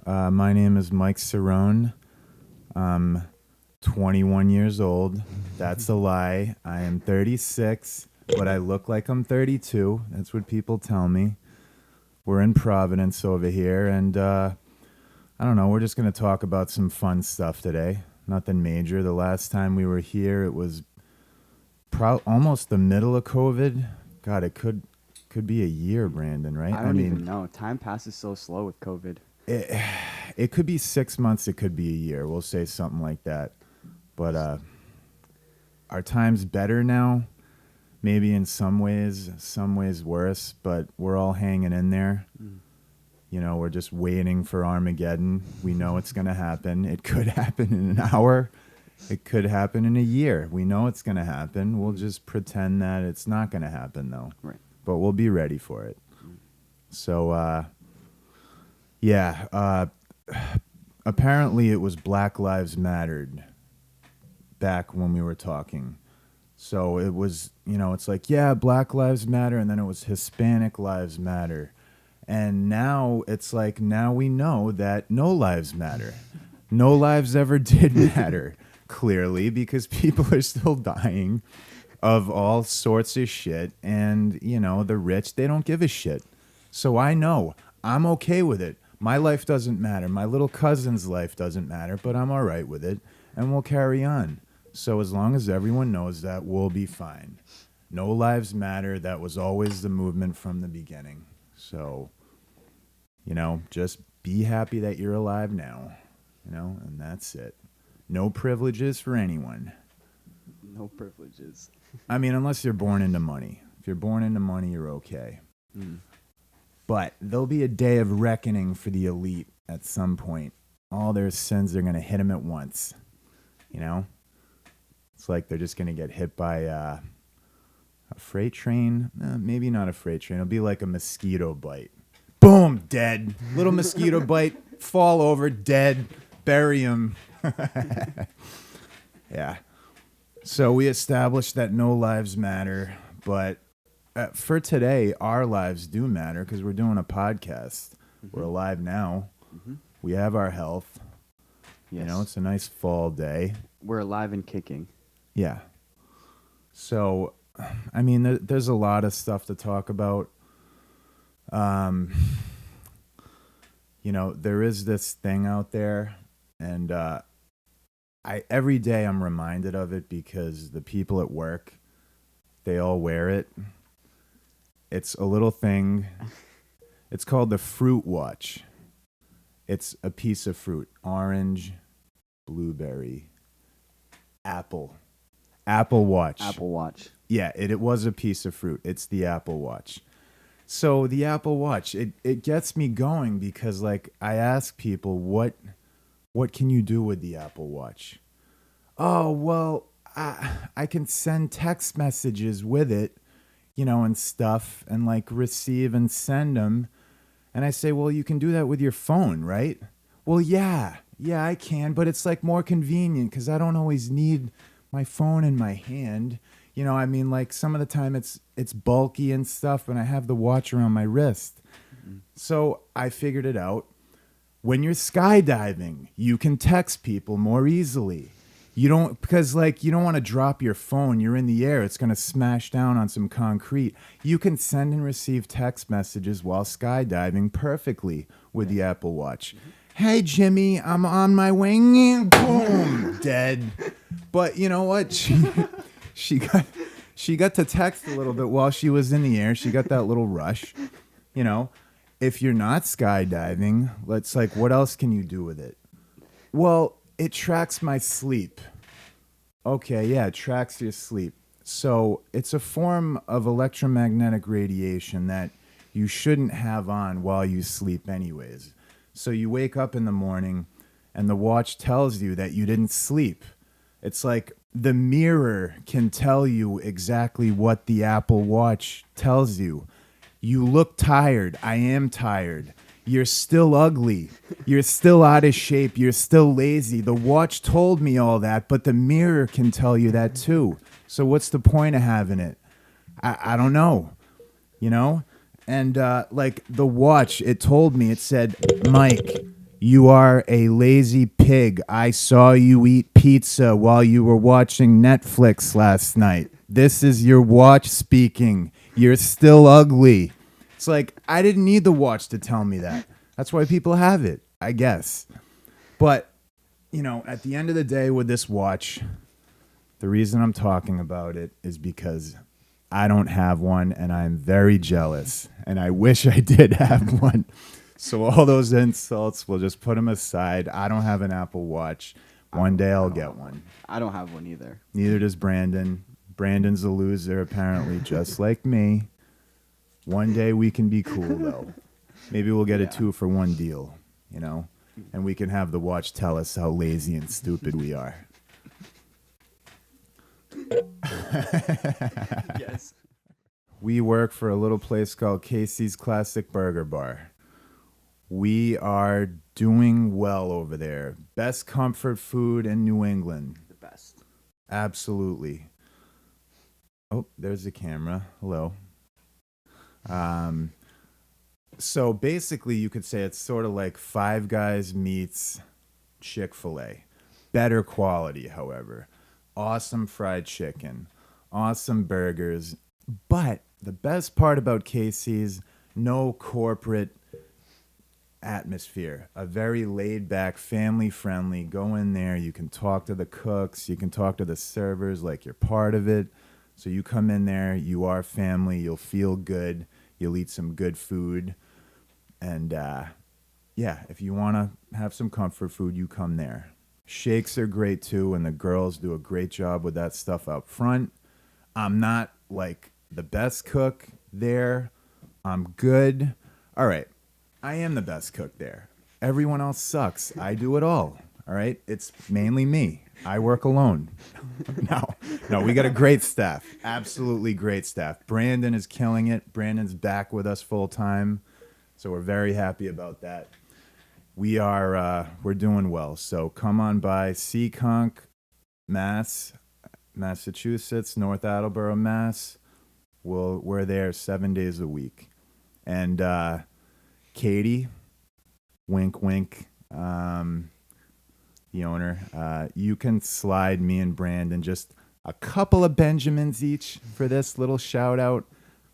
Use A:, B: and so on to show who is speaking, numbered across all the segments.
A: My name is Mike Cerrone. I'm 21 years old. That's a lie. I am 36, but I look like I'm 32. That's what people tell me. We're in Providence over here, and I don't know. We're just going to talk about some fun stuff today. Nothing major. The last time we were here, it was almost the middle of COVID. God, it could be a year, Brandon, right?
B: I don't even know. Time passes so slow with COVID.
A: It could be 6 months. It could be a year. We'll say something like that. But our time's better now. Maybe in some ways worse. But we're all hanging in there. You know, we're just waiting for Armageddon. We know it's going to happen. It could happen in an hour. It could happen in a year. We know it's going to happen. We'll just pretend that it's not going to happen, though.
B: Right.
A: But we'll be ready for it. So, apparently it was Black Lives Mattered back when we were talking. So it was, you know, it's like, yeah, Black Lives Matter, and then it was Hispanic Lives Matter. And now it's like, now we know that no lives matter. No lives ever did matter, clearly, because people are still dying of all sorts of shit. And, you know, the rich, they don't give a shit. So I know I'm okay with it. My life doesn't matter. My little cousin's life doesn't matter, but I'm all right with it. And we'll carry on. So as long as everyone knows that, we'll be fine. No lives matter. That was always the movement from the beginning. So, you know, just be happy that you're alive now, you know, and that's it. No privileges for anyone.
B: No privileges.
A: I mean, unless you're born into money. If you're born into money, you're okay. But there'll be a day of reckoning for the elite at some point. All their sins are going to hit them at once, you know? It's like they're just going to get hit by a freight train. Maybe not a freight train. It'll be like a mosquito bite. Boom, dead. Little mosquito bite, fall over, dead, bury him. Yeah. So we established that no lives matter, but for today, our lives do matter because we're doing a podcast. We're alive now. We have our health.
B: Yes.
A: You know, it's a nice fall day.
B: We're alive and kicking.
A: Yeah. So, I mean, there's a lot of stuff to talk about. You know, there is this thing out there, and every day I'm reminded of it because the people at work, they all wear it. It's a little thing. It's called the Fruit Watch. It's a piece of fruit. Orange, blueberry, Apple Watch.
B: Apple Watch.
A: Yeah, it was a piece of fruit. It's the Apple Watch. So the Apple Watch, it gets me going because, like, I ask people, what can you do with the Apple Watch? Oh, well, I can send text messages with it, you know, and stuff, and, like, receive and send them. And I say, well, you can do that with your phone, right? Well, yeah, I can, but it's, like, more convenient because I don't always need my phone in my hand. You know, I mean, like, some of the time it's bulky and stuff, and I have the watch around my wrist. So I figured it out. When you're skydiving, you can text people more easily. You don't, because, like, you don't want to drop your phone. You're in the air. It's going to smash down on some concrete. You can send and receive text messages while skydiving perfectly with the Apple Watch. Hey, Jimmy, I'm on my wing. Boom, dead. But you know what? She got to text a little bit while she was in the air. She got that little rush. You know, if you're not skydiving, let's, like, what else can you do with it? Well, it tracks my sleep. Okay, yeah, it tracks your sleep. So it's a form of electromagnetic radiation that you shouldn't have on while you sleep anyways. So you wake up in the morning and the watch tells you that you didn't sleep. It's like the mirror can tell you exactly what the Apple Watch tells you. You look tired. I am tired. You're still ugly. You're still out of shape. You're still lazy. The watch told me all that, but the mirror can tell you that too. So what's the point of having it? I don't know, you know? And like the watch, it told me, it said, Mike, You are a lazy pig. I saw you eat pizza while you were watching Netflix last night. This is your watch speaking. You're still ugly. It's like, I didn't need the watch to tell me that. That's why people have it, I guess. But, you know, at the end of the day with this watch, the reason I'm talking about it is because I don't have one and I'm very jealous. And I wish I did have one. So all those insults, we'll just put them aside. I don't have an Apple Watch. One day I'll get one.
B: I don't have one either.
A: Neither does Brandon. Brandon's a loser, apparently, just like me. One day we can be cool, though. Maybe we'll get a 2-for-1 deal, you know? And we can have the watch tell us how lazy and stupid we are.
B: Yes.
A: We work for a little place called Casey's Classic Burger Bar. We are doing well over there. Best comfort food in New England.
B: The best.
A: Absolutely. Oh, there's the camera. Hello. So basically, you could say it's sort of like Five Guys meets Chick-fil-A. Better quality, however. Awesome fried chicken. Awesome burgers. But the best part about Casey's, no corporate atmosphere. A very laid-back, family-friendly. Go in there. You can talk to the cooks. You can talk to the servers like you're part of it. So you come in there. You are family. You'll feel good. You'll eat some good food. And, yeah, if you want to have some comfort food, you come there. Shakes are great, too, and the girls do a great job with that stuff up front. I'm not, like, the best cook there. I'm good. All right. I am the best cook there. Everyone else sucks. I do it all. All right? It's mainly me. I work alone. No, we got a great staff. Absolutely great staff. Brandon is killing it. Brandon's back with us full time. So we're very happy about that. We're doing well. So come on by Seekonk, Massachusetts, North Attleboro, Mass. We're there 7 days a week. And Katie, wink, wink, the owner, you can slide me and Brandon just a couple of Benjamins each for this little shout out.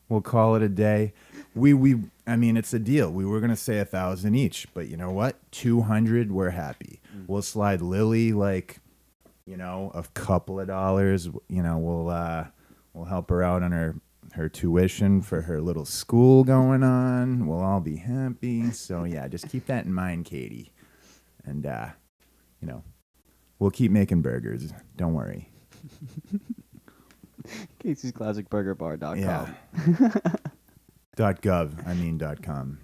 A: We'll call it a day. I mean, it's a deal. We were going to say 1,000 each, but you know what? 200, we're happy. We'll slide Lily like, you know, a couple of dollars. You know, we'll help her out on her tuition for her little school going on. We'll all be happy. So yeah, just keep that in mind, Katie. And you know, we'll keep making burgers. Don't worry.
B: Casey's Classic Burger Bar.com.
A: Yeah. .com.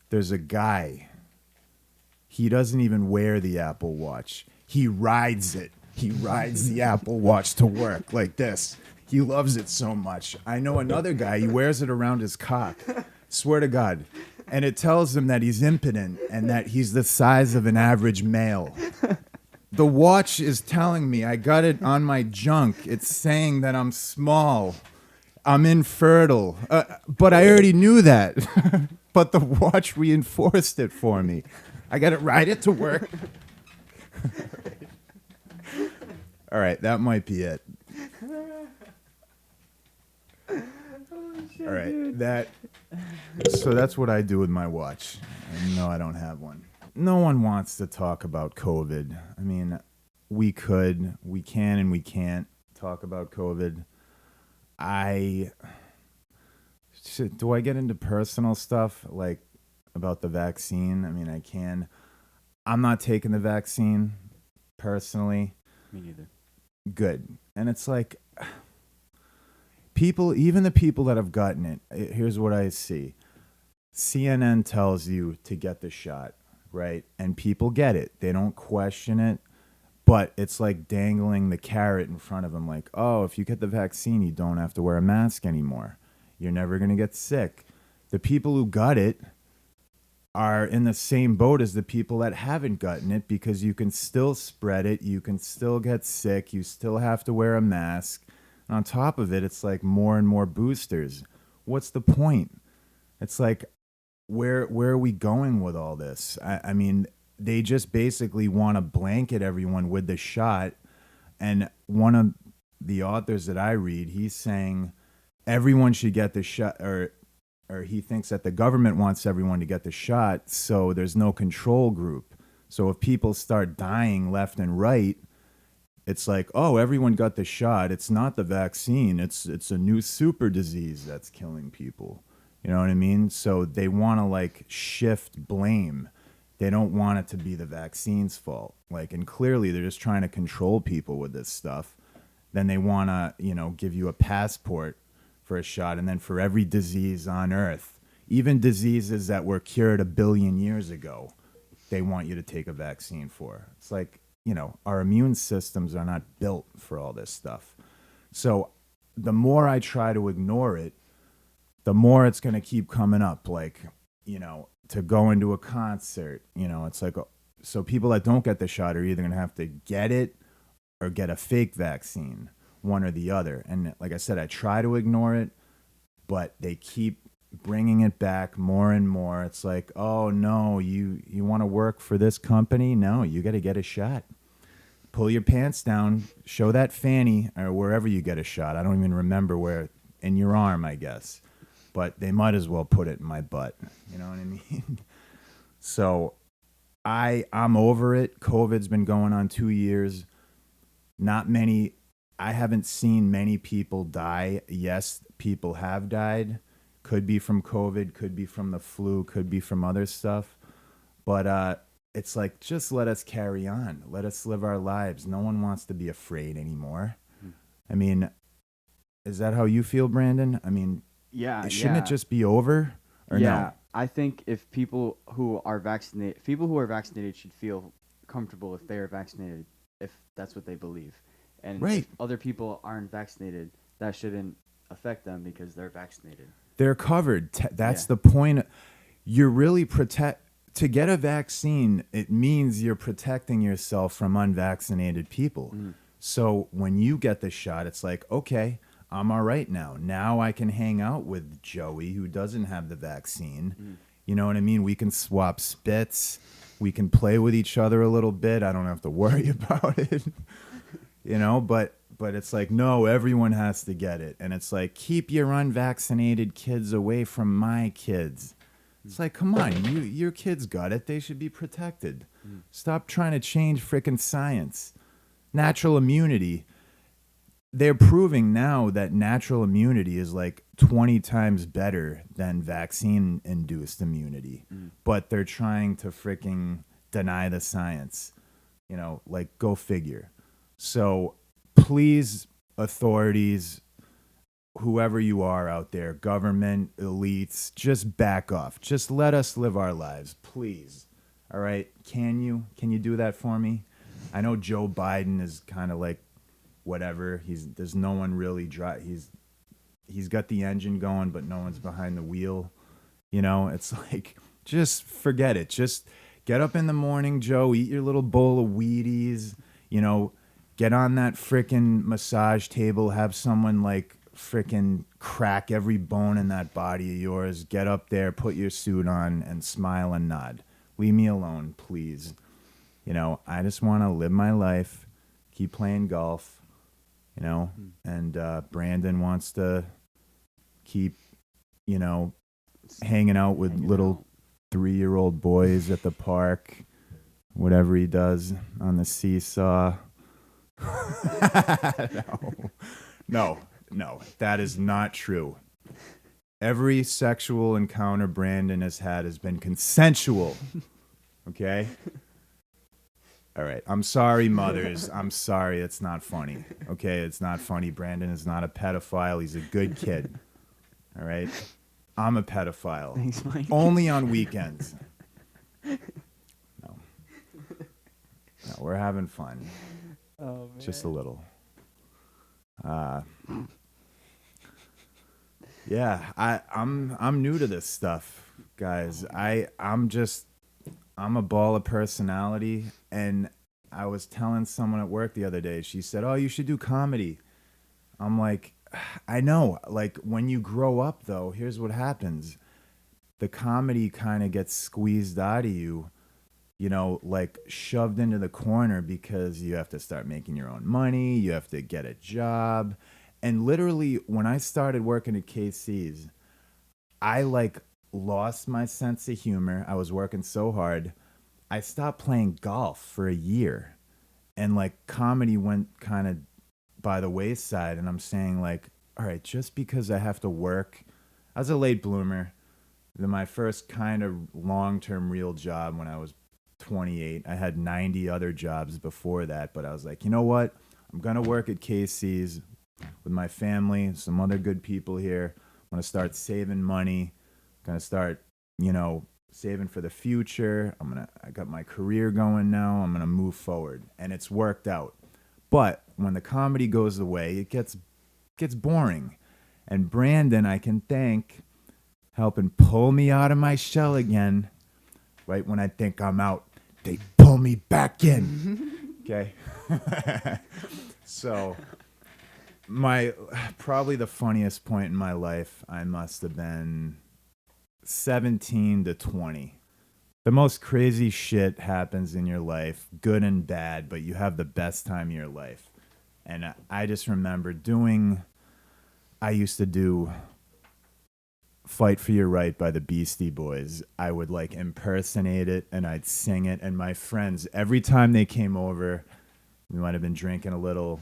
A: There's a guy. He doesn't even wear the Apple Watch. He rides it. He rides the Apple Watch to work like this. He loves it so much. I know another guy, he wears it around his cock. Swear to God. And it tells him that he's impotent and that he's the size of an average male. The watch is telling me, I got it on my junk. It's saying that I'm small. I'm infertile. But I already knew that. But the watch reinforced it for me. I got to ride it to work. All right, that might be it. All right, so that's what I do with my watch. And no, I don't have one. No one wants to talk about COVID. I mean, we can, and we can't talk about COVID. Do I get into personal stuff like about the vaccine? I mean, I can. I'm not taking the vaccine personally.
B: Me neither.
A: Good. And it's like people, even the people that have gotten it, here's what I see. CNN tells you to get the shot, right? And people get it. They don't question it. But it's like dangling the carrot in front of them like, oh, if you get the vaccine, you don't have to wear a mask anymore. You're never going to get sick. The people who got it are in the same boat as the people that haven't gotten it because you can still spread it. You can still get sick. You still have to wear a mask. And on top of it, it's like more and more boosters. What's the point? It's like, where are we going with all this? I mean, they just basically want to blanket everyone with the shot. And one of the authors that I read, he's saying everyone should get the shot, or he thinks that the government wants everyone to get the shot, so there's no control group. So if people start dying left and right, it's like, oh, everyone got the shot. It's not the vaccine. It's a new super disease that's killing people. You know what I mean? So they want to like shift blame. They don't want it to be the vaccine's fault. Like, and clearly they're just trying to control people with this stuff. Then they want to, give you a passport for a shot. And then for every disease on earth, even diseases that were cured 1 billion years ago, they want you to take a vaccine for. It's like, our immune systems are not built for all this stuff. So the more I try to ignore it, the more it's going to keep coming up. Like, to go into a concert, it's like, so people that don't get the shot are either going to have to get it or get a fake vaccine, one or the other. And like I said, I try to ignore it, but they keep bringing it back more and more. It's like, oh no, you want to work for this company? No, you got to get a shot. Pull your pants down, show that fanny, or wherever you get a shot. I don't even remember where, in your arm, I guess. But they might as well put it in my butt. You know what I mean? So I'm over it. COVID's been going on 2 years. I haven't seen many people die. Yes, people have died. Could be from COVID, could be from the flu, could be from other stuff. But it's like, just let us carry on. Let us live our lives. No one wants to be afraid anymore. I mean, is that how you feel, Brandon? I mean, shouldn't it just be over? Or no?
B: I think if people who are vaccinated should feel comfortable if they are vaccinated, if that's what they believe. And if other people aren't vaccinated, that shouldn't affect them because they're vaccinated.
A: They're covered. That's the point. You're really to get a vaccine, it means you're protecting yourself from unvaccinated people. So when you get the shot, it's like, okay, I'm all right now. Now I can hang out with Joey, who doesn't have the vaccine. You know what I mean? We can swap spits. We can play with each other a little bit. I don't have to worry about it. But it's like, no, everyone has to get it. And it's like, keep your unvaccinated kids away from my kids. It's like, come on, your kids got it. They should be protected. Stop trying to change frickin' science. Natural immunity. They're proving now that natural immunity is like 20 times better than vaccine-induced immunity. But they're trying to frickin' deny the science. Like, go figure. So please, authorities, whoever you are out there, government, elites, just back off. Just let us live our lives, please. All right? Can you do that for me? I know Joe Biden is kind of like whatever. There's no one really he's got the engine going, but no one's behind the wheel. It's like, just forget it. Just get up in the morning, Joe, eat your little bowl of Wheaties, get on that frickin' massage table, have someone like frickin' crack every bone in that body of yours, get up there, put your suit on, and smile and nod. Leave me alone, please. I just want to live my life, keep playing golf, and Brandon wants to keep, hanging out with little 3-year-old boys at the park, whatever he does on the seesaw. No, that is not true. Every sexual encounter Brandon has had has been consensual. Okay? All right. I'm sorry, mothers. I'm sorry. It's not funny. Okay? It's not funny. Brandon is not a pedophile. He's a good kid. All right? I'm a pedophile.
B: Thanks, Mike.
A: Only on weekends. No, we're having fun.
B: Oh, man.
A: Just a little. Yeah, I'm new to this stuff, guys. I'm a ball of personality, and I was telling someone at work the other day. She said, "Oh, you should do comedy." I'm like, I know. Like, when you grow up, though, here's what happens: the comedy kind of gets squeezed out of you like shoved into the corner because you have to start making your own money, you have to get a job. And literally when I started working at KC's, I like lost my sense of humor. I was working so hard. I stopped playing golf for a year. And like comedy went kind of by the wayside, and I'm saying like, all right, just because I have to work. I was a late bloomer. My first kind of long-term real job when I was 28. I had 90 other jobs before that, but I was like, you know what? I'm going to work at KC's with my family, some other good people here. I'm going to start saving money. Going to start, saving for the future. I got my career going now. I'm going to move forward. And it's worked out. But when the comedy goes away, it gets boring. And Brandon, I can thank, helping pull me out of my shell again. Right when I think I'm out, they pull me back in. Okay? So, probably the funniest point in my life, I must have been 17 to 20. The most crazy shit happens in your life, good and bad, but you have the best time of your life. And I just remember I used to do Fight for Your Right by the Beastie Boys. I would like impersonate it and I'd sing it. And my friends, every time they came over, we might have been drinking a little,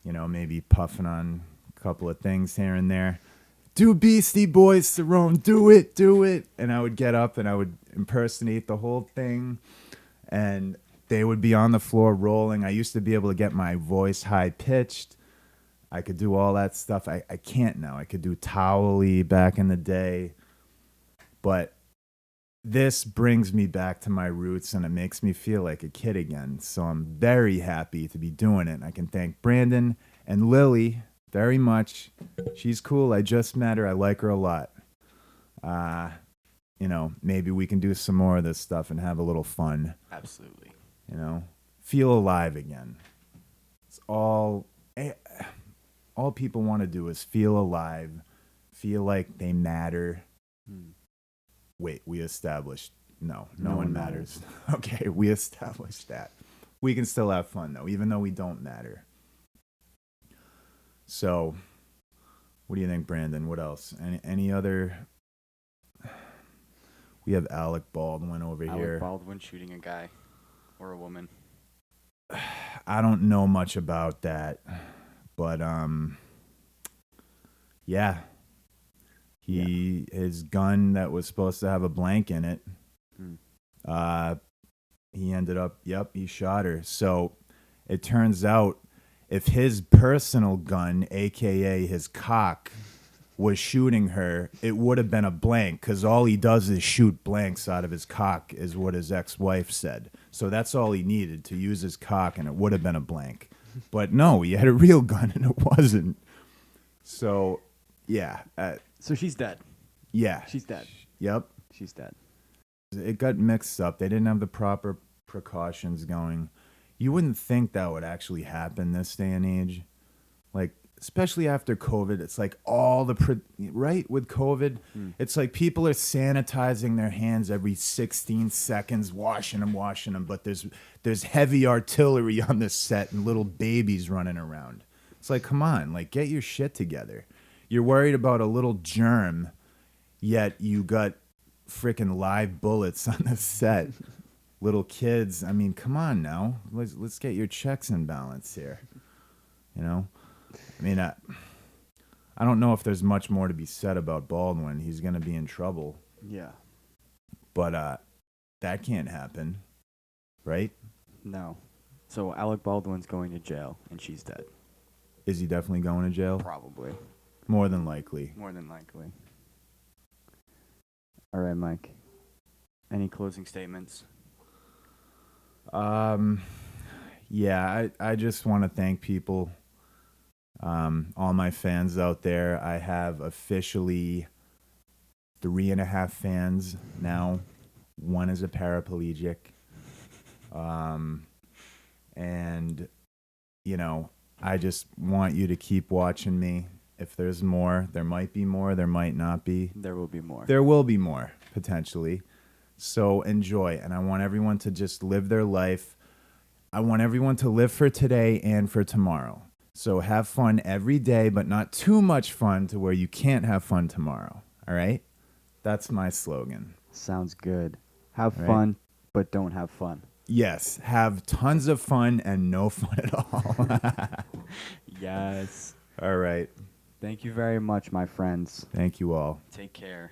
A: maybe puffing on a couple of things here and there. Do Beastie Boys, Cerrone, do it. And I would get up and I would impersonate the whole thing. And they would be on the floor rolling. I used to be able to get my voice high pitched. I could do all that stuff. I can't now. I could do Towel-y back in the day. But this brings me back to my roots and it makes me feel like a kid again. So I'm very happy to be doing it. I can thank Brandon and Lily very much. She's cool. I just met her. I like her a lot. Maybe we can do some more of this stuff and have a little fun.
B: Absolutely.
A: Feel alive again. It's all people want to do is feel alive, feel like they matter. Wait, we established no one matters. Okay, we established that. We can still have fun though, even though we don't matter. So, what do you think, Brandon? What else? Any other? We have Alec Baldwin over here.
B: Alec Baldwin shooting a guy or a woman.
A: I don't know much about that, but yeah. His gun that was supposed to have a blank in it. He ended up, he shot her. So it turns out if his personal gun, aka his cock, was shooting her, it would have been a blank because all he does is shoot blanks out of his cock, is what his ex-wife said. So that's all he needed, to use his cock, and it would have been a blank. But no, he had a real gun and it wasn't. So, yeah.
B: So she's dead.
A: Yeah.
B: She's dead.
A: Yep.
B: She's dead.
A: It got mixed up. They didn't have the proper precautions going. You wouldn't think that would actually happen this day and age. Like, especially after COVID, it's like all right with COVID, it's like people are sanitizing their hands every 16 seconds, washing them, but there's heavy artillery on the set and little babies running around. It's like, come on, like get your shit together. You're worried about a little germ, yet you got freaking live bullets on the set. Little kids, I mean, come on now. Let's get your checks in balance here. I mean, I don't know if there's much more to be said about Baldwin. He's going to be in trouble.
B: Yeah.
A: But that can't happen, right?
B: No. So Alec Baldwin's going to jail, and she's dead.
A: Is he definitely going to jail?
B: Probably.
A: More than likely.
B: More than likely. All right, Mike. Any closing statements?
A: Yeah, I just want to thank people. All my fans out there. I have officially 3.5 fans now. One is a paraplegic. And, I just want you to keep watching me. If there's more, there might be more, there might not be.
B: There will be more.
A: There will be more, potentially. So enjoy. And I want everyone to just live their life. I want everyone to live for today and for tomorrow. So have fun every day, but not too much fun to where you can't have fun tomorrow. All right? That's my slogan.
B: Sounds good. Have
A: Right.
B: fun, but don't have fun.
A: Yes, have tons of fun and no fun at all.
B: Yes.
A: All right.
B: Thank you very much, my friends.
A: Thank you all.
B: Take care.